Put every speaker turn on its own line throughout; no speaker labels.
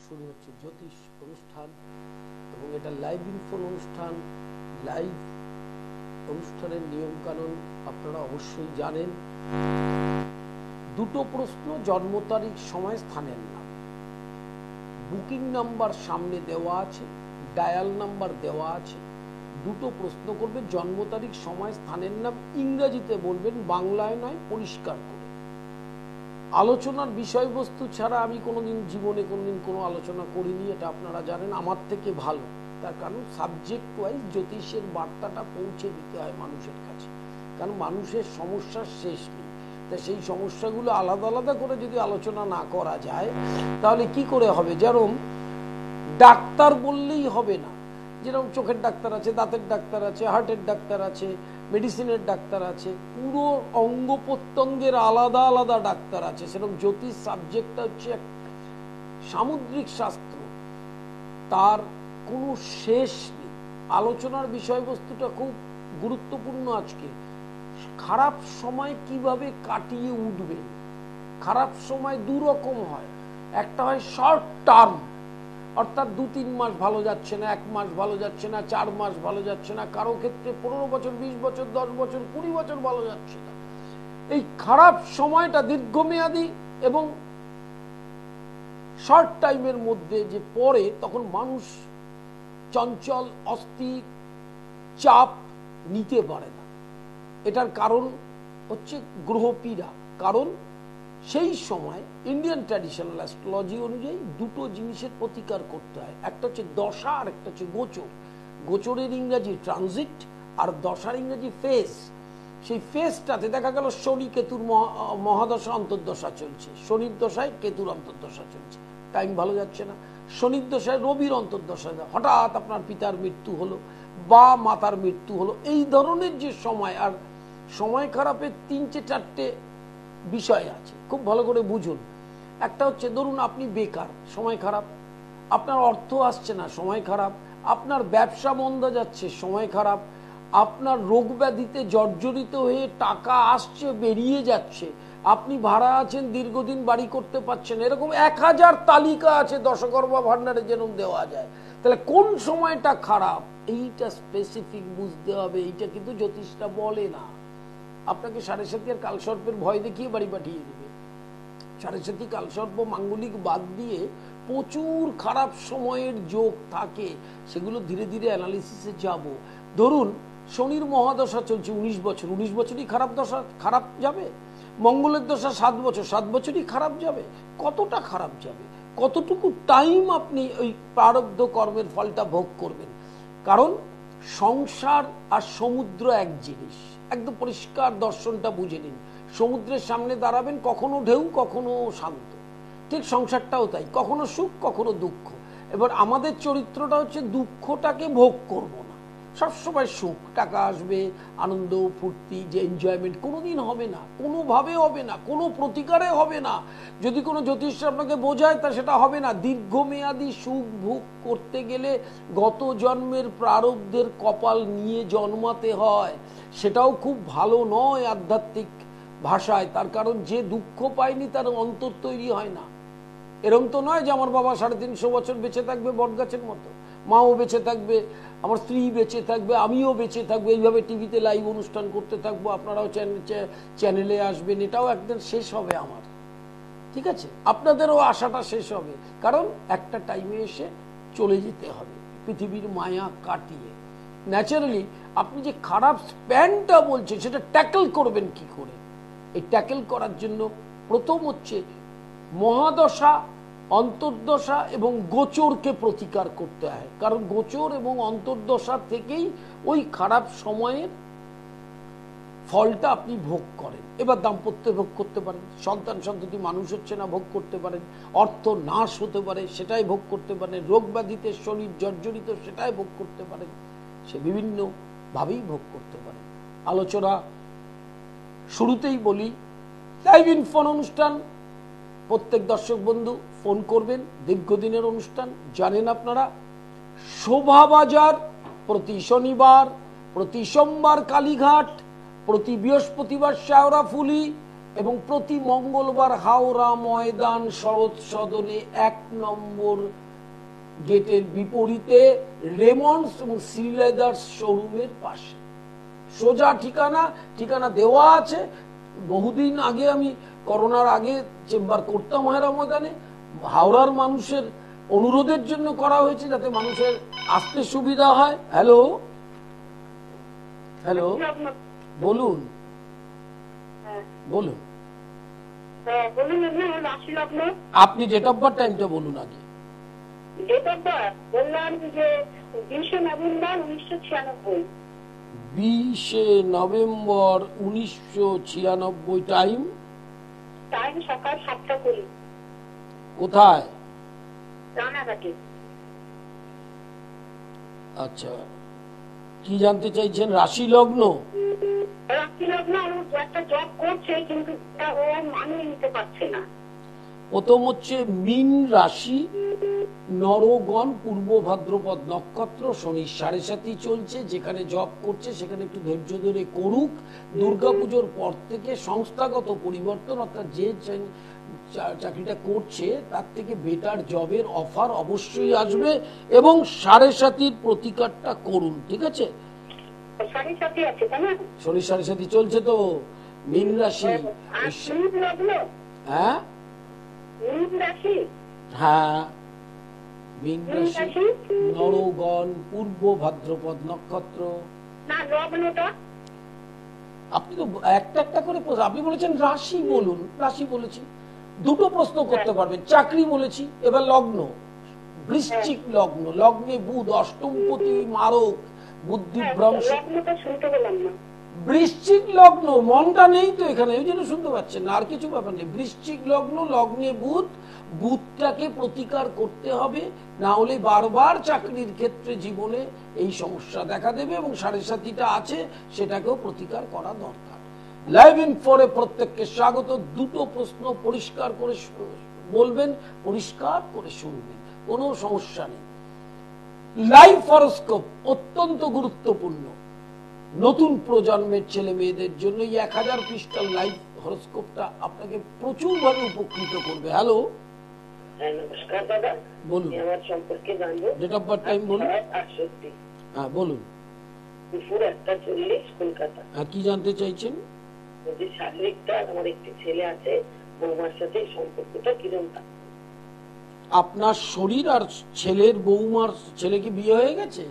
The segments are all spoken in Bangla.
শুরু হচ্ছে জ্যোতিষ অনুষ্ঠান এবং এটা লাইভ ইনফোন অনুষ্ঠান। লাইভ অনুষ্ঠানের নিয়ম কানুন আপনারা অবশ্যই জানেন। দুটো প্রশ্ন, জন্ম তারিখ, সময়, স্থানের নাম। বুকিং নাম্বার সামনে দেওয়া আছে, ডায়াল নাম্বার দেওয়া আছে। দুটো প্রশ্ন করবে, জন্ম তারিখ, সময়, স্থানের নাম ইংরেজিতে বলবেন, বাংলায় নয়, পরিষ্কার করে। আলোচনার বিষয়বস্তু ছাড়া আমি কোনোদিন জীবনে কোনো আলোচনা করিনি, এটা আপনারা জানেন আমার থেকে ভালো। তার কারণ সাবজেক্ট ওয়াইজ জ্যোতিষের বার্তাটা পৌঁছে দিতে হয় মানুষের কাছে, কারণ মানুষের সমস্যার শেষ নেই। তাই সেই সমস্যাগুলো আলাদা আলাদা করে যদি আলোচনা না করা যায় তাহলে কি করে হবে? যেরকম ডাক্তার বললেই হবে না, যেরকম চোখের ডাক্তার আছে, দাঁতের ডাক্তার আছে, হার্টের ডাক্তার আছে, মেডিসিনের ডাক্তার আছে, পুরো অঙ্গ প্রত্যঙ্গের আলাদা আলাদা ডাক্তার আছে। সেরকম জ্যোতিষ সাবজেক্টটা হচ্ছে এক সামুদ্রিক শাস্ত্র, তার কোনো শেষ নেই। আলোচনার বিষয়বস্তুটা খুব গুরুত্বপূর্ণ। আজকে খারাপ সময় কিভাবে কাটিয়ে উঠবেন। খারাপ সময় দু রকম হয়, একটা হয় শর্ট টার্ম, অর্থাৎ 2-3 মাস ভালো যাচ্ছে না, 1 মাস ভালো যাচ্ছে না, 4 মাস ভালো যাচ্ছে না, কারো ক্ষেত্রে 15 বছর, 20 বছর, 10 বছর, 20 বছর ভালো যাচ্ছে না। এই খারাপ সময়টা দীর্ঘমেয়াদী এবং শর্ট টাইমের মধ্যে যে পড়ে, তখন মানুষ চঞ্চল, অস্থির, চাপ নিতে পারে না। এটার কারণ হচ্ছে গ্রহপীড়া। কারণ সেই সময় ইন্ডিয়ান ট্র্যাডিশনাল অ্যাস্ট্রোলজি অনুযায়ী দুটো জিনিসের প্রতিকার করতে হয়, একটা হচ্ছে দশা আর একটা হচ্ছে গোচর। গোচরের ইংরাজি ট্রানজিট আর দশার ইংরাজি ফেজ। সেই ফেজটাতে দেখা গেল শনি কেতুর মহাদশা অন্তর্দশা চলছে, শনির দশায় কেতুর অন্তর্দশা চলছে, টাইম ভালো যাচ্ছে না। শনির দশায় রবির অন্তর্দশা, হঠাৎ আপনার পিতার মৃত্যু হলো বা মাতার মৃত্যু হলো, এই ধরনের যে সময়। আর সময় খারাপের 3-4টে বিষয় আছে, খুব ভালো করে বুঝুন। একটা হচ্ছে ধরুন আপনি বেকার, সময় খারাপ। আপনার অর্থ আসছে না, সময় খারাপ। আপনার ব্যবসা মন্দা যাচ্ছে, সময় খারাপ। আপনার রোগ ব্যাধিতে জর্জরিত হয়ে টাকা আসছে, বেরিয়ে যাচ্ছে। আপনি ভাড়া আছেন, দীর্ঘদিন বাড়ি করতে পারছেন, এরকম 1000 তালিকা আছে দশকর্মা ভান্ডারে যেরকম দেওয়া যায়। তাহলে কোন সময়টা খারাপ এইটা স্পেসিফিক বুঝতে হবে। এইটা কিন্তু জ্যোতিষটা বলে না। আপনাকে 7.5 আর কালসর্পের ভয় দেখিয়ে বাড়ি পাঠিয়ে দেবে। 7.5 কালসর্প মাঙ্গলিক বাদ দিয়ে প্রচুর খারাপ সময়ের যোগ থাকে, সেগুলো ধীরে ধীরে অ্যানালিসিসে যাব। ধরুন শনির মহাদশা চলছে 19 বছর, 19 বছরই খারাপ দশা, খারাপ যাবে। মঙ্গলের দশা 7 বছর, 7 বছরই খারাপ যাবে। কতটা খারাপ যাবে, কতটুকু টাইম আপনি ওই প্রারব্ধ কর্মের ফলটা ভোগ করবেন। কারণ সংসার আর সমুদ্র এক জিনিস, একদম পরিষ্কার দর্শনটা বুঝে নিন। সমুদ্রের সামনে দাঁড়াবেন, কখনো ঢেউ, কখনো শান্ত। ঠিক সংসারটাও তাই, কখনো সুখ, কখনো দুঃখ। এবার আমাদের চরিত্রটা হচ্ছে দুঃখটাকে ভোগ করব না, সবসময় সুখ, টাকা আসবে, আনন্দ ফুর্তি, যে এনজয়মেন্ট কোনোদিন হবে না, কোনোভাবে হবে না, কোনো প্রতিকারে হবে না। যদি কোনো জ্যোতিষ আপনাকে বোঝায় তা সেটা হবে না। দীর্ঘমেয়াদী সুখ ভোগ করতে গেলে গত জন্মের প্রারব্ধের কপাল নিয়ে জন্মাতে হয়, সেটাও খুব ভালো নয় আধ্যাত্মিক ভাষায়। তার কারণ যে দুঃখ পায়নি তার অন্তর তৈরি হয় না। এরকম তো নয় যে আমার বাবা 350 বছর বেঁচে থাকবে বটগাছের মতো, মাও বেঁচে থাকবে, আমার স্ত্রী বেঁচে থাকবে, আমিও বেঁচে থাকবো, এইভাবে টিভিতে লাইভ অনুষ্ঠান করতে থাকবো, আপনারাও চ্যানেলে আসবেন, এটাও একদিন শেষ হবে আমার। ঠিক আছে, আপনাদেরও আশাটা শেষ হবে, কারণ একটা টাইমে এসে চলে যেতে হবে পৃথিবীর মায়া কাটিয়ে। ন্যাচারালি আপনি যে খারাপ স্প্যানটা বলছেন সেটা ট্যাকল করবেন কি করে? এই ট্যাকল করার জন্য প্রথম হচ্ছে মহাদশা, অন্তর্দশা এবং গোচরকে প্রতিকার করতে হয়। কারণ গোচর এবং অন্তর্দশা থেকেই ওই খারাপ সময়ের ফলটা আপনি ভোগ করেন। এবার দাম্পত্যে ভোগ করতে পারেন, সন্তান সন্ততি মানুষ হচ্ছে না, ভোগ করতে পারেন। অর্থ নাশ হতে পারে, সেটাই ভোগ করতে পারেন। রোগ ব্যাধিতে শরীর জর্জরিত, সেটাই ভোগ করতে পারেন। সে বিভিন্নভাবেই ভোগ করতে পারেন। আলোচনা শুরুতেই বলি, লাইভ ইনফোন অনুষ্ঠান, প্রত্যেক দর্শক বন্ধু ফোন করবেন। দীর্ঘদিনের অনুষ্ঠান জানেন আপনারা। শোভাবাজার প্রতি শনিবার, প্রতি সোমবার কালীঘাট, প্রতি বৃহস্পতিবার শেওড়াফুলি এবং প্রতি মঙ্গলবার হাওড়া ময়দান শরৎ সদনে 1 নম্বর গেটের বিপরীতে রেমন্ডস এবং শ্রীলেদার্স শোরুমের পাশে। সোজা ঠিকানা দেওয়া আছে। বহুদিন আগে আমি করোনার আগে চেম্বার করতাম হাওড়া ময়দানে, হাওড়ার মানুষের অনুরোধের জন্য করা হয়েছে যাতে মানুষের আসতে সুবিধা হয়। হ্যালো হ্যালো, বলুন বলুন। আপনি ডেট অফ বার্থ টাইমটা বলুন আগে।
ডেট অফ বার্থ বললাম যে 20 নভেম্বর 1996।
20 নভেম্বর 1996। টাইম
সকাল 7টা 20।
কোথায়?
রানাঘাটে।
আচ্ছা, কি জানতে চাইছেন? রাশি লগ্ন?
রাশি লগ্ন একটা জব করছে কিন্তু ও মানিয়ে নিতে পারছে না।
প্রথম হচ্ছে মীন রাশি, নরগণ, পূর্ব ভাদ্রপদ নক্ষত্র, শনি 7.5 চলছে। যেখানে জব করছে সেখানে একটু ধৈর্য ধরে করুক। দুর্গাপুজোর পর থেকে সংস্থাগত পরিবর্তন, অর্থাৎ যে চাকরিটা করছে তার থেকে বেটার জবের অফার অবশ্যই আসবে এবং 7.5 প্রতিকারটা করুন, ঠিক আছে? শনি 7.5 চলছে তো। মীন রাশি, হ্যাঁ হ্যাঁ, মীন রাশি, নরগণ, পূর্ব ভাদ্রপদ নক্ষত্র। আপনি তো একটা করে আপনি বলেছেন রাশি বলুন, রাশি বলেছি, দুটো প্রশ্ন করতে পারবেন। চাকরি বলেছি, এবার লগ্ন, বৃশ্চিক লগ্ন, লগ্নে বুধ, অষ্টমপতি মারক, বুদ্ধিভ্রংশ। বৃশ্চিক লগ্ন, মনটা নেই তো এখানে, ওই জন্য শুনতে পাচ্ছেন না, আর কিছু ব্যাপার নেই। বৃশ্চিক লগ্ন, লগ্নে বুধ, বুধটাকে প্রতিকার করতে হবে, না হলে বারবার চাকরির ক্ষেত্রে জীবনে এই সমস্যা দেখা দেবে এবং 7.5টা আছে, সেটাকেও প্রতিকার করা দরকার। লাইভ ইন ফোরে প্রত্যেককে স্বাগত। দুটো প্রশ্ন পরিষ্কার করে বলবেন, পরিষ্কার করে শুনবেন, কোনো সমস্যা নেই। লাইভ হরোস্কোপ অত্যন্ত গুরুত্বপূর্ণ নতুন প্রজন্মের ছেলে মেয়েদের জন্য। এই 1000 পৃষ্ঠার লাইভ হরোস্কোপটা আপনাকে প্রচুর ভাবে উপকৃত করবে। হ্যালো,
নমস্কার দাদা,
বলুন।
আমার সম্পর্কে জানবো।
ডেট অফ বার্থ টাইম বলুন।
68।
হ্যাঁ বলুন।
দুপুর 1:40 কলকাতা।
কি জানতে চাইছেন?
যদি শারীরিকটা, আমার একটি ছেলে আছে, বৌমার সাথে সম্পর্কটা কিরকম?
আপনার শরীর আর ছেলের বৌমার, ছেলে কি বিয়ে হয়ে গেছে?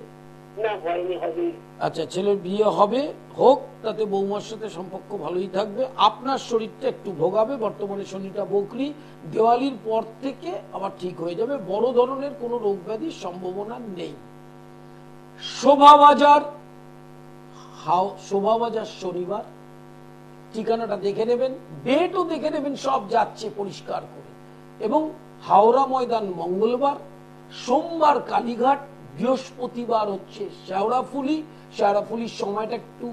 না, হয়নি, হবে।
আচ্ছা, ছেলের বিয়ে হবে, হোক, তাতে বৌমার সাথে সম্পর্ক ভালোই থাকবে। আপনার শরীরটা একটু ভোগাবে, বর্তমানে শনিটা বকরি, দেওয়ালির পর থেকে আবার ঠিক হয়ে যাবে। বড় ধরনের কোনো রোগ ব্যাধির সম্ভাবনা নেই। শোভাবাজার, শোভাবাজার শনিবার, ঠিকানাটা দেখে নেবেন, ডেটও দেখে নেবেন, সব যাচ্ছে পরিষ্কার করে। এবং হাওড়া ময়দান মঙ্গলবার, সোমবার কালীঘাট, বৃহস্পতিবার হচ্ছে শেওড়াফুলি। শেওড়াফুলির সময়টা একটু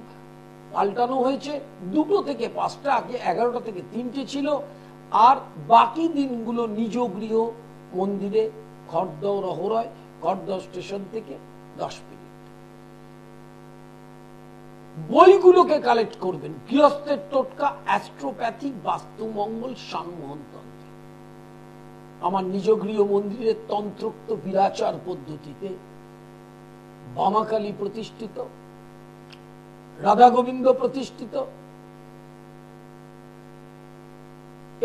পাল্টানো হয়েছে, 2টো থেকে 5টা, আগে 11টা থেকে 3টে ছিল। আর বাকি দিনগুলো নিজ গৃহ মন্দিরে, খড়দহ রহরয়, খড়দহ স্টেশন থেকে 10 মিনিট। বইগুলোকে কালেক্ট করবেন, গৃহস্থের টোটকা, অ্যাস্ট্রোপ্যাথিক, বাস্তুমঙ্গল, সানমোহন তন্ত্র। আমার নিজ গৃহ মন্দিরের তন্ত্রোক্ত বিরাচার পদ্ধতিতে বামাকালী প্রতিষ্ঠিত, রাধা গোবিন্দ প্রতিষ্ঠিত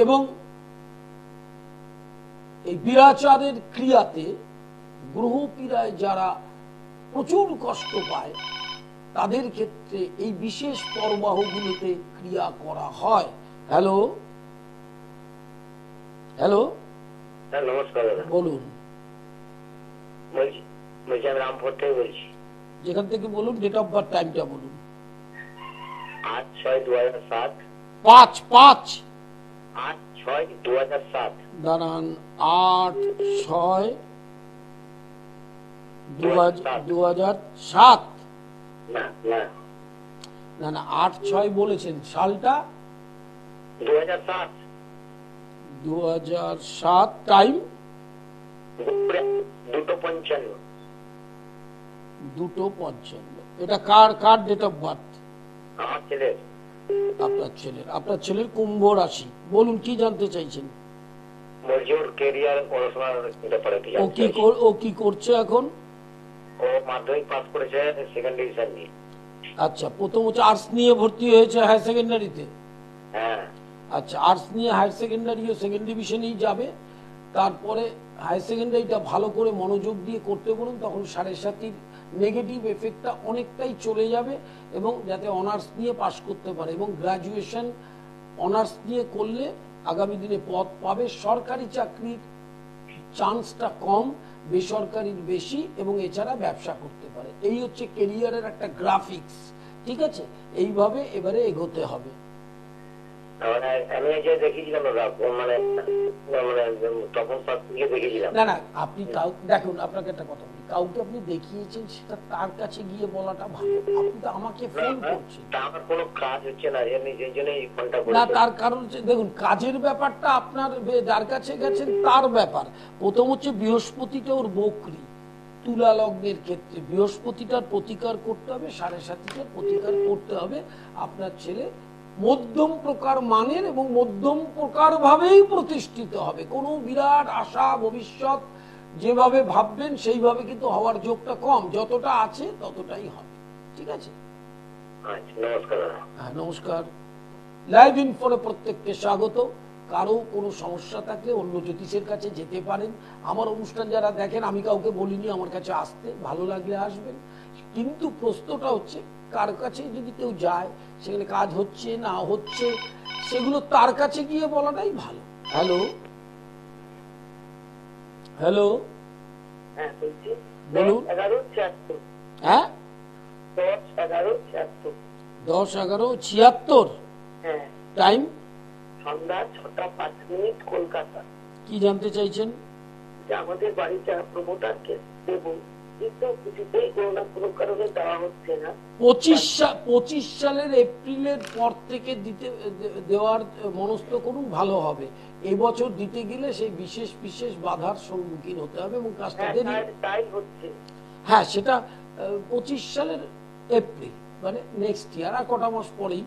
এবং এই বিরাচারের ক্রিয়াতে গ্রহ পীড়ায় যারা প্রচুর কষ্ট পায় তাদের ক্ষেত্রে এই বিশেষ পরবাহগুলোতে ক্রিয়া করা হয়। হ্যালো হ্যালো,
নমস্কার,
বলুন।
বলছি আমি রামপুর থেকে বলছি।
যেখান থেকে বলুন, ডেট অফ বার্থ টাইমটা বলুন।
8/6/2007।
8/6/2007। দাঁড়ান, 8/6/2007।
না,
8/6 বলেছেন, সালটা
2007।
2007। টাইম
2:55।
2:55। এটা কার ডেট অফ বার্থ?
আমার ছেলের।
আপনার ছেলের কুম্ভ রাশি, বলুন কি জানতে চাইছেন?
মজুর কেরিয়ার পড়াশোনার ব্যাপারে
ও কি করছে এখন?
ও মাধ্যমিক পাস করেছে, সেকেন্ড ডিভিশন নিয়ে।
আচ্ছা, প্রথম হচ্ছে আর্টস নিয়ে ভর্তি হয়েছে হায়ার সেকেন্ডারিতে।
হ্যাঁ।
আচ্ছা, আর্টস নিয়ে হায়ার সেকেন্ডারিও সেকেন্ড ডিভিশনেই যাবে। তারপরে হায়ার সেকেন্ডারিটা ভালো করে মনোযোগ দিয়ে করতে বলুন, তখন 7.5 নেগেটিভ এফেক্টটা অনেকটাই চলে যাবে, এবং যাতে অনার্স নিয়ে পাশ করতে পারে, এবং গ্রাজুয়েশন অনার্স নিয়ে করলে আগামী দিনে পদ পাবে। সরকারি চাকরির চান্সটা কম, বেসরকারির বেশি, এবং এছাড়া ব্যবসা করতে পারে। এই হচ্ছে কেরিয়ারের একটা গ্রাফিক্স, ঠিক আছে? এইভাবে এবারে এগোতে হবে।
আমি যে দেখেছিলাম দেখেছিলাম
না, আপনি দেখুন, আপনাকে একটা কথা বলি, কাউকে আপনি দেখিয়েছেন সেটা তার কাছে গিয়ে বলাটা ভালো। আপনি তো আমাকে ফোন করছেন,
আমার কোনো কাজ হচ্ছে না, নিজের জন্যই ফোনটা করেছি।
না, তার কারণ দেখুন, কাজের ব্যাপারটা আপনার যার কাছে গেছেন তার ব্যাপার। প্রথম হচ্ছে বৃহস্পতিটা ওর বকরি, তুলা লগ্নের ক্ষেত্রে বৃহস্পতিটার প্রতিকার করতে হবে, 7.5টার প্রতিকার করতে হবে। আপনার ছেলে মধ্যম প্রকার মানের এবং মধ্যম প্রকার ভাবেই প্রতিষ্ঠিত হবে। কোনো বিরাট আশা ভবিষ্যৎ যেভাবে ভাববেন সেইভাবে কিন্তু হওয়ার যোগটা কম, যতটা আছে ততটাই হবে, ঠিক আছে?
নমস্কার।
হ্যাঁ, নমস্কার। লাইভ ইনফোরে প্রত্যেককে স্বাগত। কারো কোনো সমস্যা থাকলে অন্য জ্যোতিষের কাছে যেতে পারেন। আমার অনুষ্ঠান যারা দেখেন, আমি কাউকে বলিনি আমার কাছে আসতে, ভালো লাগলে আসবেন। কিন্তু প্রশ্নটা হচ্ছে, কার কাছে যদি কেউ যায়, সেখানে কাজ হচ্ছে না হচ্ছে, সেগুলো তার কাছে গিয়ে বলাটাই ভালো। হ্যালো হ্যালো, বলুন। হ্যাঁ, 10-11-76। টাইম
সন্ধ্যা 6:05 কলকাতা।
কি জানতে চাইছেন?
যে আমাদের বাড়িটা প্রমোটারকে দেবো, কিন্তু কিছুতেই কোনো না কোনো কারণে দেওয়া হচ্ছে না।
25 সালের এপ্রিলের পর থেকে দেওয়ার মনস্থ করুন, ভালো হবে। এবছর দিতে গেলে সেই বিশেষ বিশেষ বাধার সম্মুখীন হতে হবে, এবং কাজটা দেরি।
তাই হচ্ছে।
হ্যাঁ, সেটা 25 সালের এপ্রিল, মানে নেক্সট ইয়ার, আর কটা মাস পরেই।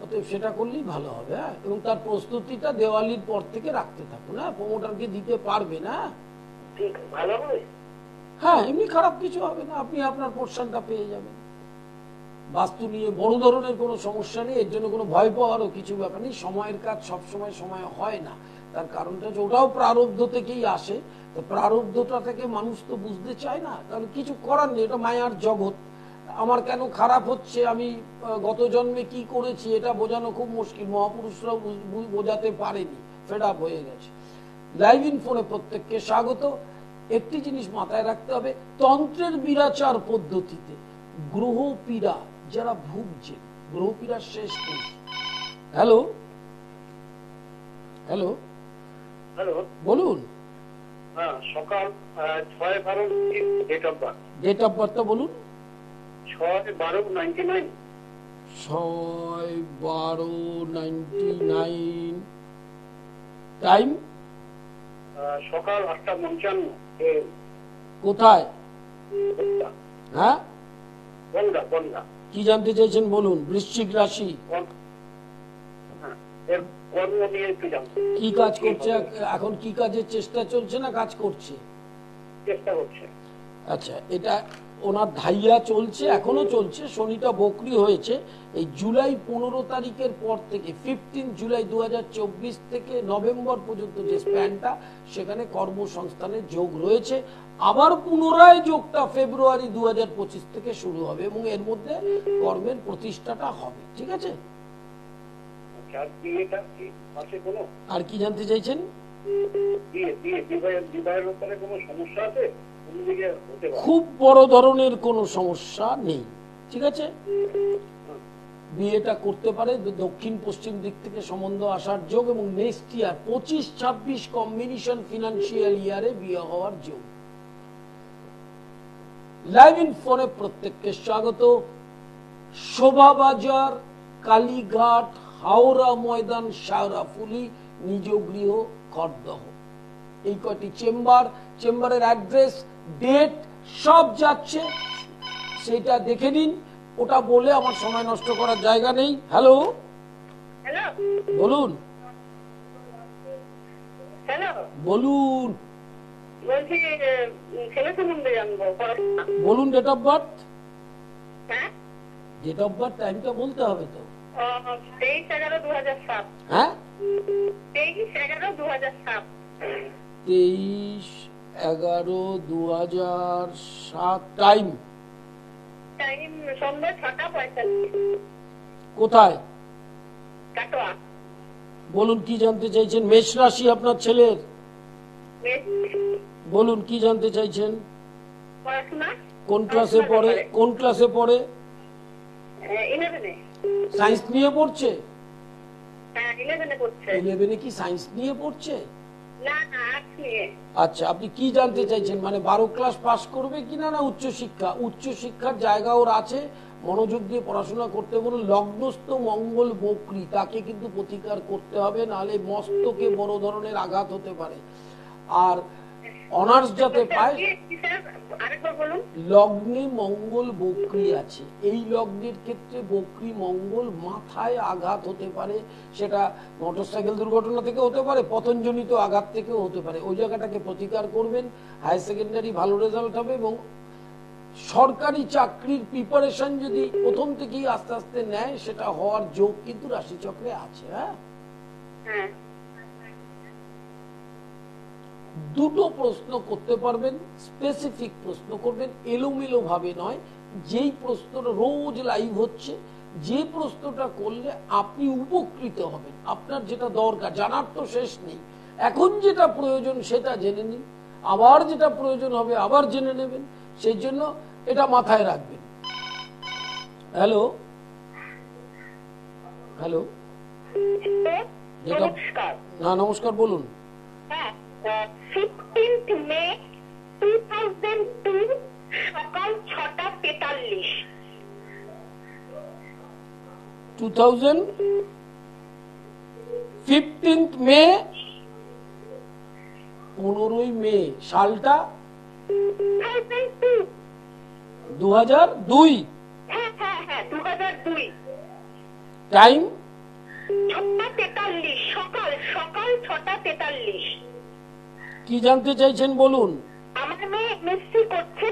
অতএব সেটা করলেই ভালো হবে। হ্যাঁ, এবং তার প্রস্তুতিটা দেওয়ালির পর থেকে রাখতে থাকুন। হ্যাঁ, প্রমোটারকে দিতে পারবে না।
ঠিক, ভালো হবে।
হ্যাঁ, এমনি খারাপ কিছু হবে না, আপনি আপনার পোর্শনটা পেয়ে যাবেন। বাস্তু নিয়ে বড় ধরনের কোনো সমস্যা নেই, এর জন্য কোনো ভয় পাওয়ারও কিছু ব্যাপার নেই। সময়ের কাজ সবসময় সময় হয় না, তার কারণটা হচ্ছে ওটাও প্রারব্ধ থেকেই আসে। তো প্রারব্ধটা থেকে মানুষ তো বুঝতে চায় না, কারণ কিছু করার নেই, এটা মায়ার জগৎ। আমার কেন খারাপ হচ্ছে, আমি গত জন্মে কি করেছি, এটা বোঝানো খুব মুশকিল। মহাপুরুষরাও বোঝাতে পারেনি, ফেড আপ হয়ে গেছে। লাইভ ইনফোনে প্রত্যেককে স্বাগত। একটি জিনিস মাথায় রাখতে হবে, তন্ত্রের বিরাচার পদ্ধতিতে গ্রহ পীড়া যারা ভুগছে, গ্রহ পীড়ার শেষ নেই। হ্যালো হ্যালো
হ্যালো,
বলুন।
হ্যাঁ, সকাল 6-12 date of birth.
Date of বার্থটা বলুন।
6-12-99।
6-12-99। টাইম
সকাল 8:55।
কোথায়? হ্যাঁ,
বনগা।
কি জানতে চাইছেন বলুন? বৃশ্চিক রাশি।
কর্ম নিয়ে একটু জানতে।
কি কাজ করছে এখন? কি কাজের চেষ্টা চলছে না কাজ করছে?
চেষ্টা করছে।
আচ্ছা, এটা ওনার ধাইয়া চলছে, এখনো চলছে। শনিটা বকরি হয়েছে। এই জুলাই 15 তারিখের পর থেকে 15 জুলাই 2024 থেকে নভেম্বর পর্যন্ত যে স্প্যানটা, সেখানে কর্মসংস্থানের যোগ রয়েছে। আবার পুনরায় যোগটা ফেব্রুয়ারি 2025 থেকে শুরু হবে, এবং এর মধ্যে কর্মের প্রতিষ্ঠাটা হবে, ঠিক আছে? আর কি জানতে চাইছেন? খুব বড় ধরনের কোনো সমস্যা নেই, ঠিক আছে? বিয়েটা করতে পারে, দক্ষিণ পশ্চিম দিক থেকে সম্বন্ধ আসার যোগ, এবং নেক্সট ইয়ার 25-26 কম্বিনেশন ফিনান্সিয়াল ইয়ারে বিয়ে হওয়ার যোগ। লাইভ ইন ফোনে প্রত্যেককে স্বাগত। শোভাবাজার, কালীঘাট, হাওড়া ময়দান, শাওরাফুলি, নিজ গৃহ, খড়দহ, এই কয়টি চেম্বারের অ্যাড্রেস, ডেট সব যাচ্ছে, সেটা দেখে নিন। ওটা বলে আমার সময় নষ্ট করার জায়গা নেই। হ্যালো
হ্যালো
বলুন
হ্যালো,
বলুন
বলছি ছেলে সম্বন্ধে জানবো, পড়াশোনা।
বলুন ডেট অফ বার্থ।
হ্যাঁ,
ডেট অফ বার্থ টাইমটা বলতে হবে তো।
23/11/2007।
হ্যাঁ,
23/11/2007।
23/11/2007। টাইম
টাইম সন্ধ্যা 6:45।
কোথায়?
কাটোয়া।
বলুন কি জানতে চাইছেন? মেষ রাশি আপনার ছেলের। বলুন কি জানতে চাইছেন?
পড়াশোনা।
কোন ক্লাসে পড়ে? কোন ক্লাসে পড়ে?
11-এ।
সায়েন্স নিয়ে পড়ছে?
হ্যাঁ, 11-এ পড়ছে।
11-এ কি সায়েন্স নিয়ে পড়ছে?
না না, আর্টস নিয়ে।
আচ্ছা, আপনি কি জানতে চাইছেন? মানে 12 ক্লাস পাস করবে কিনা, না উচ্চশিক্ষা? উচ্চশিক্ষার জায়গা ওর আছে, মনোযোগ দিয়ে পড়াশোনা করতে বলুন। লগ্নস্থ মঙ্গল বক্রী, তাকে কিন্তু প্রতিকার করতে হবে, নাহলে মস্তকে বড় ধরনের আঘাত হতে পারে। আর অনার্স যাতে পায়।
আরেকবার বলুন।
লগ্নে মঙ্গল বক্রী আছে, এই লগ্নের ক্ষেত্রে বক্রী মঙ্গল মাথায় আঘাত হতে পারে। সেটা মোটরসাইকেল দুর্ঘটনা থেকে হতে পারে, পতনজনিত আঘাত থেকেও হতে পারে। ওই জায়গাটাকে প্রতিকার করবেন, হায়ার সেকেন্ডারি ভালো রেজাল্ট হবে। এবং সরকারি চাকরির প্রিপারেশন যদি প্রথম থেকেই আস্তে আস্তে নেয়, সেটা হওয়ার যোগ কিন্তু রাশিচক্রে আছে।
হ্যাঁ,
দুটো প্রশ্ন করতে পারবেন, স্পেসিফিক প্রশ্ন করবেন, এলোমেলো ভাবে নয়। যেই প্রশ্নটা রোজ লাইভ হচ্ছে, যে প্রশ্নটা করলে আপনি উপকৃত হবেন, আপনার যেটা দরকার, জানার তো শেষ নেই। এখন যেটা প্রয়োজন সেটা জেনে নিন, আবার যেটা প্রয়োজন হবে আবার জেনে নেবেন। সেই জন্য এটা মাথায় রাখবেন। হ্যালো হ্যালো,
নমস্কার।
না নমস্কার, বলুন।
হ্যাঁ, 15th মে 2002 সকাল 6:43।
15th মে, 15ই মে, সালটা 2002।
হ্যাঁ হ্যাঁ হ্যাঁ, 2002।
টাইম
6:43, সকাল 6:43।
কি জানতে চাইছেন বলুন।
আমার মেয়ে এমএসসি করছে,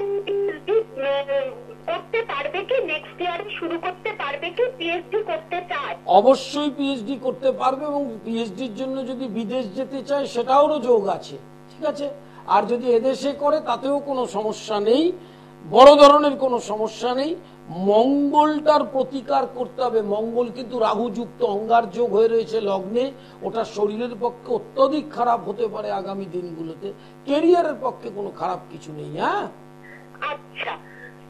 করতে পারবে কি? নেক্সট ইয়ারে শুরু করতে পারবে কি? পিএইচডি করতে চায়।
অবশ্যই পিএইচডি করতে পারবে, এবং পিএইচডির জন্য যদি বিদেশ যেতে চায় সেটারও যোগ আছে, ঠিক আছে। আর যদি এদেশে করে তাতেও কোনো সমস্যা নেই, বড় ধরনের কোনো সমস্যা নেই। মঙ্গলটার প্রতিকার করতে হবে। মঙ্গল কিন্তু রাহুযুক্ত অঙ্গার যোগ হয়ে রয়েছে লগ্নে, ওটা শরীরের পক্ষে অত্যধিক খারাপ হতে পারে আগামী দিনগুলোতে। ক্যারিয়ারের পক্ষে কোনো খারাপ কিছু নেই। হ্যাঁ,
আচ্ছা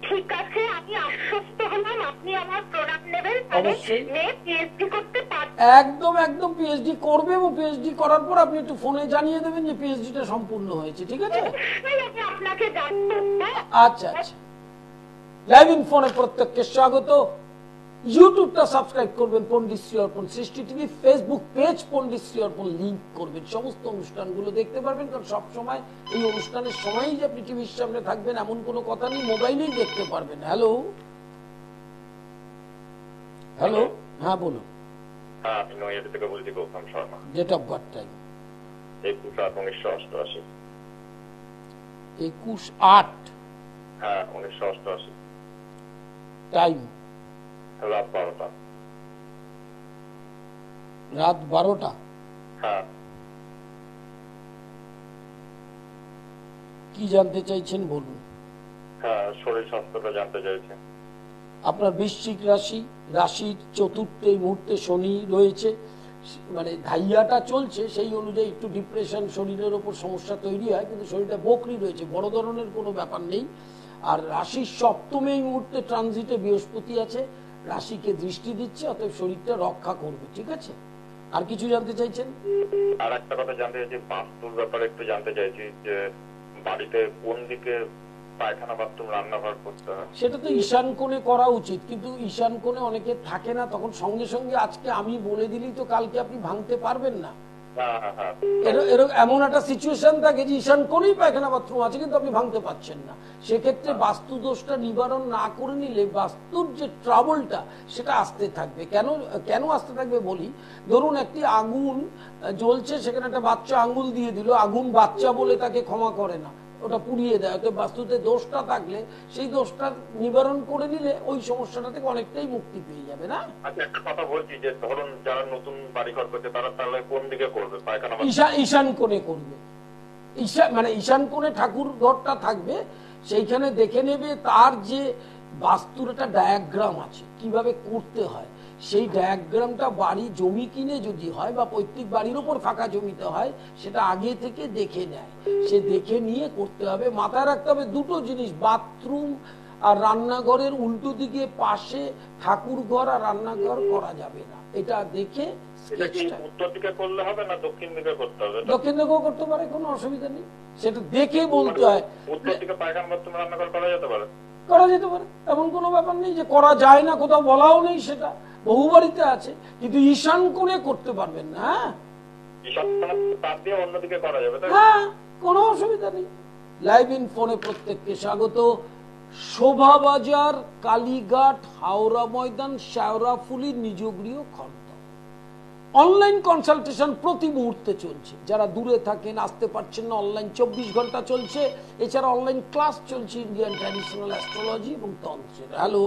ঠিক আছে, আমি আশ্বস্ত হলাম। আপনি আমার প্রোডাক্ট নেবেন।
অবশ্যই।
মেয়ে পিএইচডি করতে পারবে।
একদম একদম পিএইচডি করবে, এবং পিএইচডি করার পর আপনি একটু ফোনে জানিয়ে দেবেন যে পিএইচডিটা সম্পূর্ণ হয়েছে, ঠিক আছে।
আমি আপনাকে জানবো।
আচ্ছা আচ্ছা, লাইভ ইন ফোনে প্রত্যেককে স্বাগত। ইউটিউবটা সাবস্ক্রাইব করবেন পণ্ডিত শ্রী অর্পণ সৃষ্টি টিভি, ফেসবুক পেজ পণ্ডিত শ্রী অর্পণ লিংক করবেন, সমস্ত অনুষ্ঠানগুলো দেখতে পারবেন। কারণ সবসময় এই অনুষ্ঠানের সময়ই যে আপনি টিভির সামনে থাকবেন এমন কোনো কথা নেই, মোবাইলেই দেখতে পারবেন। হ্যালো হ্যালো, হ্যাঁ বলুন।
হ্যাঁ, আমি নৈহাটি থেকে বলছি, Gautam Sharma.
Date of birth time
21/8/1988।
21/8।
হ্যাঁ, 1988।
টাইম
রাত 12টা।
রাত 12টা।
হ্যাঁ,
কি জানতে চাইছেন বলুন।
হ্যাঁ, শরীর স্বাস্থ্যটা জানতে চাইছেন।
আপনার বৃশ্চিক রাশি, রাশির চতুর্থে এই মুহূর্তে শনি রয়েছে, মানে ধাইয়াটা চলছে, সেই অনুযায়ী একটু ডিপ্রেশন, শরীরের ওপর সমস্যা তৈরি হয়, কিন্তু শরীরটা বকরি রয়েছে, বড় ধরনের কোনো ব্যাপার নেই। আর রাশির সপ্তমে এই মুহূর্তে ট্রানজিটে বৃহস্পতি আছে, রাশিকে দৃষ্টি দিচ্ছে, অতএব শরীরটা রক্ষা করবে, ঠিক আছে। আর কিছু জানতে চাইছেন?
আর একটা কথা জানতে চাইছি, বাস্তুর ব্যাপারে একটু জানতে চাইছি, যে বাড়িতে কোন দিকে পায়খানা, বাথরুম, রান্নাঘর করতে হয়।
সেটা তো ঈশান কোণে করা উচিত, কিন্তু ঈশান কোণে অনেকে থাকে না, তখন সঙ্গে সঙ্গে আজকে আমি বলে দিলেই তো কালকে আপনি ভাঙতে পারবেন না।
হ্যাঁ হ্যাঁ হ্যাঁ
এরকম এমন একটা সিচুয়েশন থাকে যে ঈশান কোণেই পায়খানা বাথরুম আছে কিন্তু আপনি ভাঙতে পারছেন না, সেক্ষেত্রে বাস্তু দোষটা নিবারণ না করে নিলে বাস্তুর যে ট্রাবলটা সেটা আসতে থাকবে। কেন আসতে থাকবে বলি, ধরুন একটি আগুন জ্বলছে, সেখানে একটা বাচ্চা আঙ্গুল দিয়ে দিল, আগুন বাচ্চা বলে তাকে ক্ষমা করে না, ওটা পুড়িয়ে দেয়। তো বাস্তুতে দোষটা থাকলে সেই দোষটা নিবারণ করে নিলে ওই সমস্যাটা থেকে অনেকটাই মুক্তি পেয়ে যাবে না।
আচ্ছা, একটা কথা বলছি যে ধরুন যারা নতুন বাড়ি ঘর করছে তারা তাহলে কোন দিকে করবে পায়খানা?
ঈশান কোণে করবে। মানে ঈশান কোণে ঠাকুর ঘরটা থাকবে, সেইখানে দেখে নেবে তার যে বাস্তুর একটা ডায়াগ্রাম আছে কিভাবে করতে হয়, সেই ডায়াগ্রামটা বাড়ি জমি কিনে যদি হয় বা পৈতৃক বাড়ির উপর ফাঁকা জমিতে হয় সেটা আগে থেকে দেখে নেয়, সে দেখে নিয়ে করতে হবে। মাথায় রাখতে হবে দুটো জিনিস, বাথরুম আর রান্নাঘরের উল্টো দিকে পাশে ঠাকুর ঘর আর রান্নাঘর করা যাবে না, এটা দেখে।
উত্তর দিকে করলে হবে না দক্ষিণ দিকে করতে হবে?
দক্ষিণ দিকেও করতে পারে, কোনো অসুবিধা নেই, সেটা দেখে বলতে হয়।
উত্তর দিকে পায়খানা বাথরুম রান্নাঘর করা যেতে পারে?
করা যেতে পারে, এমন কোনো ব্যাপার নেই যে করা যায় না, কোথাও বলাও নেই, সেটা বহু বাড়িতে আছে, কিন্তু ঈশান কোণে করতে পারবেন না।
ঈশান কোণে তার দিয়ে অন্যদিকে করা যাবে?
হ্যাঁ, কোনো অসুবিধা নেই। লাইভ ইন ফোনে প্রত্যেককে স্বাগত। শোভাবাজার, কালীঘাট, হাওড়া ময়দান, শেওড়াফুলি, নিজগৃহ, খড়দহ। অনলাইন কনসালটেশন প্রতি মুহূর্তে চলছে, যারা দূরে থাকেন আসতে পারছেন না, অনলাইন 24 ঘন্টা চলছে। এছাড়া অনলাইন ক্লাস চলছে ইন্ডিয়ান ট্র্যাডিশনাল অ্যাস্ট্রোলজি এবং তন্ত্রের। হ্যালো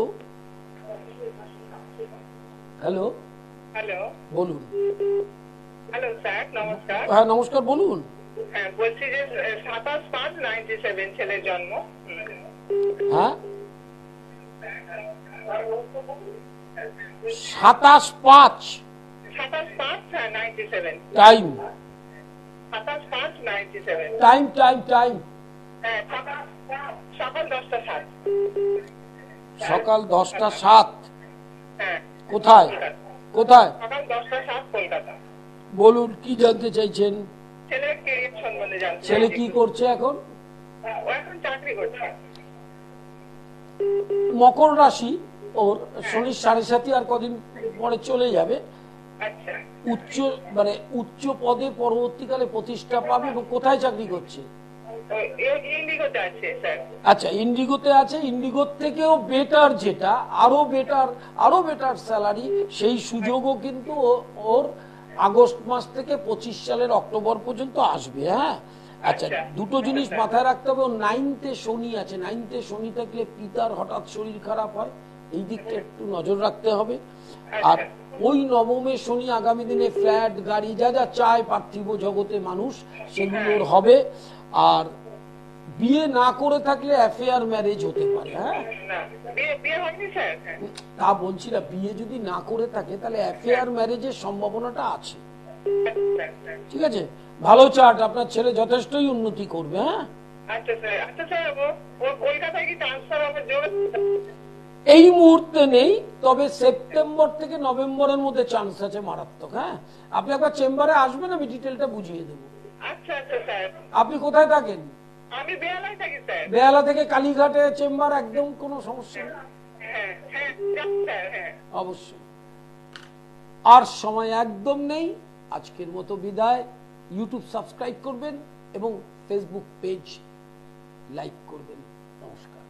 হ্যালো
হ্যালো,
বলুন।
হ্যালো স্যার, নমস্কার।
হ্যাঁ নমস্কার, বলুন।
হ্যাঁ, বলছি যে 27/5/97 ছেলের জন্ম।
হ্যাঁ 27/5
27/5/97।
টাইম
27/5/97।
টাইম
হ্যাঁ, সকাল 10টা 7।
সকাল 10টা 7।
হ্যাঁ,
কোথায়?
সকাল 10টা 7 কলকাতা।
বলুন, কি জানতে চাইছেন?
ছেলের কেরিয়ার সম্বন্ধে জানতে চাই।
ছেলে কি করছে এখন?
ও এখন চাকরি করছে।
মকর রাশি, ওর শনির 7.5 আর কদিন পরে চলে যাবে।
আচ্ছা,
উচ্চ পদে পরবর্তীকালে প্রতিষ্ঠা পাবে। এবং কোথায় চাকরি করছে?
ইন্ডিগোতে আছে স্যার।
আচ্ছা, ইন্ডিগোতে আছে। ইন্ডিগোর থেকেও বেটার, যেটা আরো বেটার স্যালারি, সেই সুযোগও কিন্তু ওর আগস্ট মাস থেকে 25 সালের অক্টোবর পর্যন্ত আসবে। হ্যাঁ, আচ্ছা, দুটো জিনিস মাথায় রাখতে হবে। 9তে শনি আছে, 9তে শনি থাকলে পিতার হঠাৎ শরীর খারাপ হয়, এই দিকটা একটু নজর রাখতে হবে। আর ওই নবমে শনি আগামী দিনে ফ্ল্যাট, গাড়ি, যা যা চায় পার্থিব জগতে মানুষ, সেগুলোর হবে। আর বিয়ে না করে থাকলে অ্যাফেয়ার ম্যারেজ হতে পারে। হ্যাঁ, তা বলছি না, বিয়ে যদি না করে থাকে তাহলে অ্যাফেয়ার ম্যারেজের সম্ভাবনাটা আছে। ঠিক আছে, ভালো চার্ট, আপনার ছেলে যথেষ্টই উন্নতি করবে। হ্যাঁ, এই মুহূর্তে নেই, তবে সেপ্টেম্বর থেকে নভেম্বরের মধ্যে চান্স আছে মারাত্মক। হ্যাঁ, আপনি একবার চেম্বারে আসবেন, আমি ডিটেলটা বুঝিয়ে দেবো। আপনি কোথায় থাকেন?
আমি বেহালায় থাকি স্যার।
বেহালা থেকে কালীঘাটে চেম্বার, একদম কোনো সমস্যা নেই। অবশ্যই। আর সময় একদম নেই, আজকের মতো বিদায়। ইউটিউব সাবস্ক্রাইব করবেন এবং ফেসবুক পেজ লাইক করবেন। নমস্কার।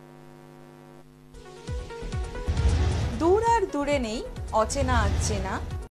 দূর আর দূরে নেই, অচেনা আচেনা